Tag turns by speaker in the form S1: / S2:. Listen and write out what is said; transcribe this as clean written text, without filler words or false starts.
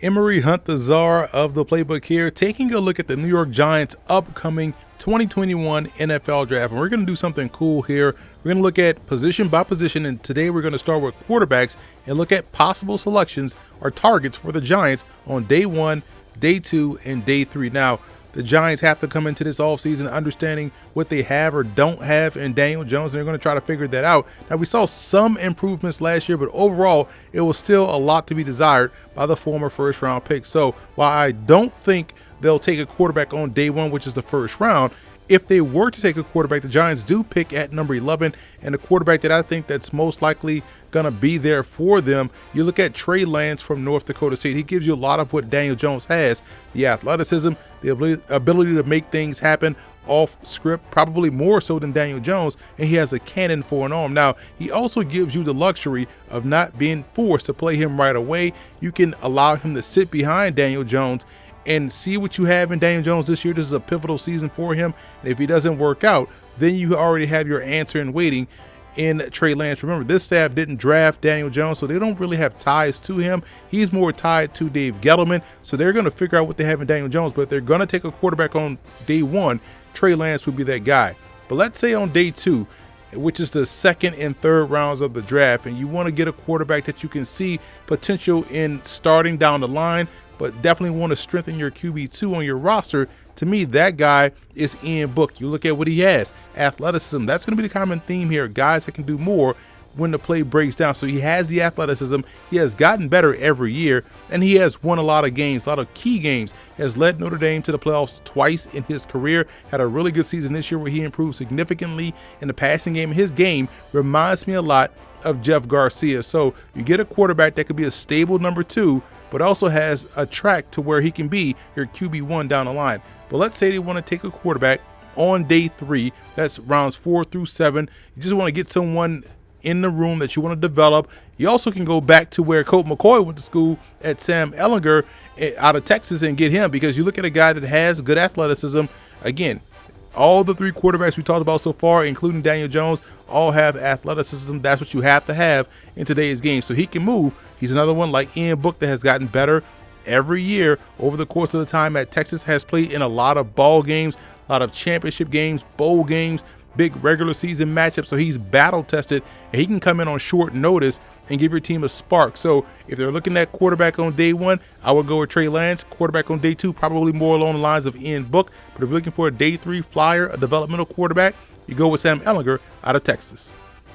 S1: Emory Hunt, the czar of the playbook here, taking a look at the New York Giants' upcoming 2021 NFL draft. And we're going to do something cool here. We're going to look at position by position, and today we're going to start with quarterbacks and look at possible selections or targets for the Giants on day 1, day 2, and day 3. Now, the Giants have to come into this offseason understanding what they have or don't have in Daniel Jones, and they're going to try to figure that out. Now, we saw some improvements last year, but overall, it was still a lot to be desired by the former first-round pick. So while I don't think they'll take a quarterback on day 1, which is the first round, if they were to take a quarterback, the Giants do pick at number 11, and the quarterback that I think that's most likely going to be there for them, you look at Trey Lance from North Dakota State. He gives you a lot of what Daniel Jones has: the athleticism, the ability to make things happen off script, probably more so than Daniel Jones, and he has a cannon for an arm. Now, he also gives you the luxury of not being forced to play him right away. You can allow him to sit behind Daniel Jones and see what you have in Daniel Jones this year. This is a pivotal season for him, and if he doesn't work out, then you already have your answer in waiting in Trey Lance. Remember, this staff didn't draft Daniel Jones, so they don't really have ties to him. He's more tied to Dave Gettleman, so they're going to figure out what they have in Daniel Jones, but if they're going to take a quarterback on day 1, Trey Lance would be that guy. But let's say on day 2, which is the second and third rounds of the draft, and you want to get a quarterback that you can see potential in starting down the line, but definitely want to strengthen your QB2 on your roster. To me, that guy is Ian Book. You look at what he has: athleticism. That's going to be the common theme here. Guys that can do more when the play breaks down. So he has the athleticism. He has gotten better every year, and he has won a lot of games, a lot of key games. He has led Notre Dame to the playoffs twice in his career. Had a really good season this year where he improved significantly in the passing game. His game reminds me a lot of Jeff Garcia. So you get a quarterback that could be a stable number 2, but also has a track to where he can be your QB1 down the line. But let's say they want to take a quarterback on day 3. That's rounds 4 through 7. You just want to get someone in the room that you want to develop. You also can go back to where Colt McCoy went to school at Sam Ehlinger out of Texas and get him, because you look at a guy that has good athleticism. Again, all the 3 quarterbacks we talked about so far, including Daniel Jones, all have athleticism. That's what you have to have in today's game. So he can move. He's another one like Ian Book that has gotten better every year over the course of the time at Texas, has played in a lot of ball games, a lot of championship games, bowl games, big regular season matchups. So he's battle tested, and he can come in on short notice and give your team a spark. So if they're looking at quarterback on day 1, I would go with Trey Lance. Quarterback on day 2, probably more along the lines of Ian Book. But if you're looking for a day 3 flyer, a developmental quarterback, you go with Sam Ehlinger out of Texas.